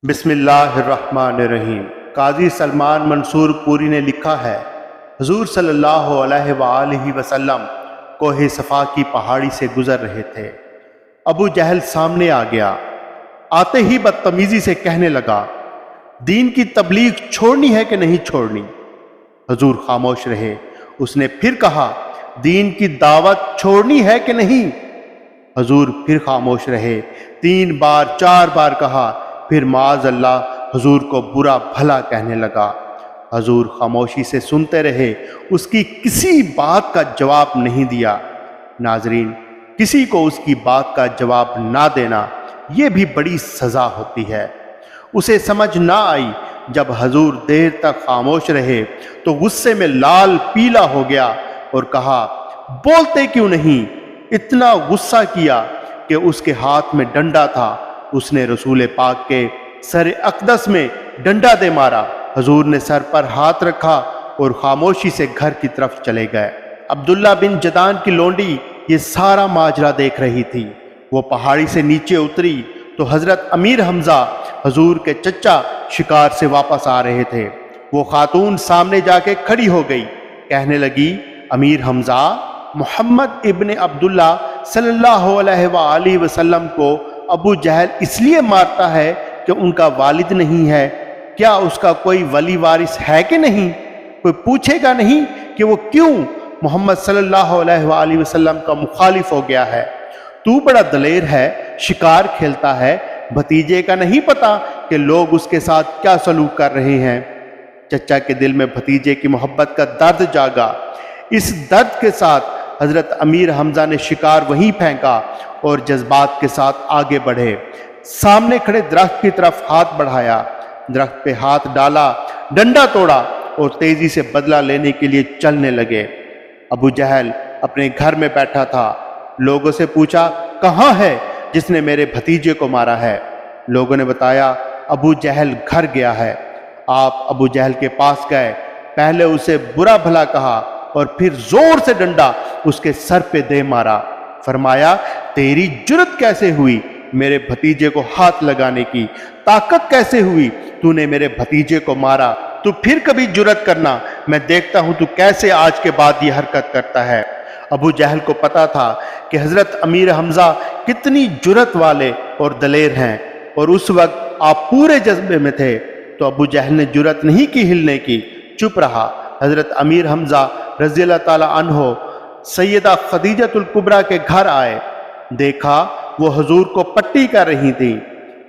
बिस्मिल्लाहिर्रहमानिर्रहीम। काजी सलमान मंसूर पूरी ने लिखा है, हुजूर सल्लल्लाहु अलैहि वसल्लम कोहे सफ़ा की पहाड़ी से गुजर रहे थे। अबू जहल सामने आ गया। आते ही बदतमीज़ी से कहने लगा, दीन की तबलीग छोड़नी है कि नहीं छोड़नी? हुजूर खामोश रहे। उसने फिर कहा, दीन की दावत छोड़नी है कि नहीं? हुजूर फिर खामोश रहे। 3 बार 4 बार कहा। फिर माज़ अल्लाह हुजूर को बुरा भला कहने लगा। हुजूर खामोशी से सुनते रहे, उसकी किसी बात का जवाब नहीं दिया। नाजरीन, किसी को उसकी बात का जवाब ना देना ये भी बड़ी सज़ा होती है। उसे समझ ना आई। जब हुजूर देर तक खामोश रहे तो गुस्से में लाल पीला हो गया और कहा, बोलते क्यों नहीं? इतना गुस्सा किया कि उसके हाथ में डंडा था। उसने रसूल पाक के सर अक़दस में डंडा दे मारा। हुजूर ने सर पर हाथ रखा और खामोशी से घर की तरफ चले गए। अब्दुल्ला बिन जदान की लोंडी ये सारा माजरा देख रही थी। वो पहाड़ी से नीचे उतरी तो हज़रत अमीर हमज़ा, हुजूर के चचा, शिकार से वापस आ रहे थे। वो खातून सामने जाके खड़ी हो गई। कहने लगी, अमीर हमज़ा, मोहम्मद इब्न अब्दुल्ला सल्लल्लाहु अलैहि वसल्लम को अबू जहल इसलिए मारता है कि उनका वालिद नहीं है। क्या उसका कोई वली वारिस है कि नहीं? कोई पूछेगा नहीं कि वो क्यों मोहम्मद सल्लल्लाहु अलैहि वसल्लम का मुखालिफ हो गया है? तू बड़ा दलेर है, शिकार खेलता है, भतीजे का नहीं पता कि लोग उसके साथ क्या सलूक कर रहे हैं? चचा के दिल में भतीजे की मोहब्बत का दर्द जागा। इस दर्द के साथ हज़रत अमीर हमज़ा ने शिकार वहीं फेंका और जज्बात के साथ आगे बढ़े। सामने खड़े दरख्त की तरफ हाथ बढ़ाया, दरख्त पे हाथ डाला, डंडा तोड़ा और तेजी से बदला लेने के लिए चलने लगे। अबू जहल अपने घर में बैठा था। लोगों से पूछा, कहाँ है जिसने मेरे भतीजे को मारा है? लोगों ने बताया, अबू जहल घर गया है। आप अबू जहल के पास गए, पहले उसे बुरा भला कहा और फिर जोर से डंडा उसके सर पे दे मारा। फरमाया, तेरी जुर्रत कैसे हुई मेरे भतीजे को हाथ लगाने की? ताकत कैसे हुई तूने मेरे भतीजे को मारा? तू फिर कभी जुर्रत करना, मैं देखता हूं तू कैसे आज के बाद ये हरकत करता है। अबू जहल को पता था कि हज़रत अमीर हमज़ा कितनी जुर्रत वाले और दलेर हैं, और उस वक्त आप पूरे जज्बे में थे। तो अबू जहल ने जुर्रत नहीं की हिलने की, चुप रहा। हज़रत अमीर हमज़ा रज़ियल्लाहु ताला अन्हो सैयदा खदीजतुल कुबरा के घर आए। देखा वो हुजूर को पट्टी कर रही थी।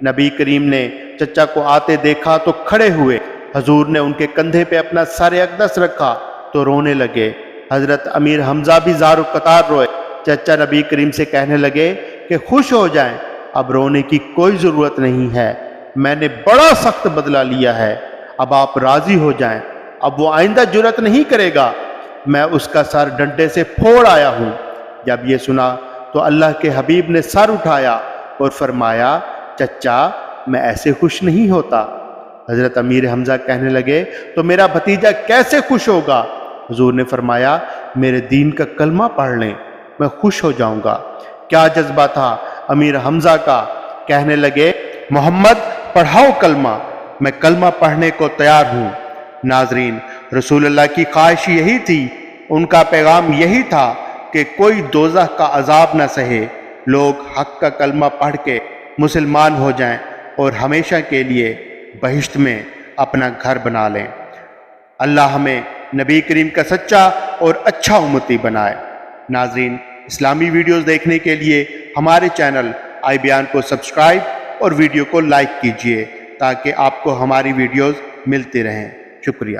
नबी करीम ने चचा को आते देखा तो खड़े हुए। हुजूर ने उनके कंधे पे अपना सर अक़दस रखा तो रोने लगे। हज़रत अमीर हमज़ा भी ज़ारो कतार रोए। चचा नबी करीम से कहने लगे कि खुश हो जाएं, अब रोने की कोई ज़रूरत नहीं है, मैंने बड़ा सख्त बदला लिया है, अब आप राज़ी हो जाएं, अब वो आइंदा जुर्रत नहीं करेगा। मैं उसका सर डंडे से फोड़ आया हूँ। जब ये सुना तो अल्लाह के हबीब ने सर उठाया और फरमाया, चचा, मैं ऐसे खुश नहीं होता। हज़रत अमीर हमज़ा कहने लगे, तो मेरा भतीजा कैसे खुश होगा? हुजूर ने फरमाया, मेरे दीन का कलमा पढ़ लें, मैं खुश हो जाऊंगा। क्या जज्बा था अमीर हमज़ा का। कहने लगे, मोहम्मद पढ़ाओ कलमा, मैं कलमा पढ़ने को तैयार हूँ। नाजरीन, रसूलुल्लाह की ख्वाहिश यही थी, उनका पैगाम यही था कि कोई दोज़ख का अजाब न सहे। लोग हक का कलमा पढ़ के मुसलमान हो जाएं और हमेशा के लिए बहिश्त में अपना घर बना लें। अल्लाह हमें नबी करीम का सच्चा और अच्छा उम्मती बनाए। नाजरीन, इस्लामी वीडियोज़ देखने के लिए हमारे चैनल आई बयान को सब्सक्राइब और वीडियो को लाइक कीजिए ताकि आपको हमारी वीडियोज़ मिलती रहें। शुक्रिया।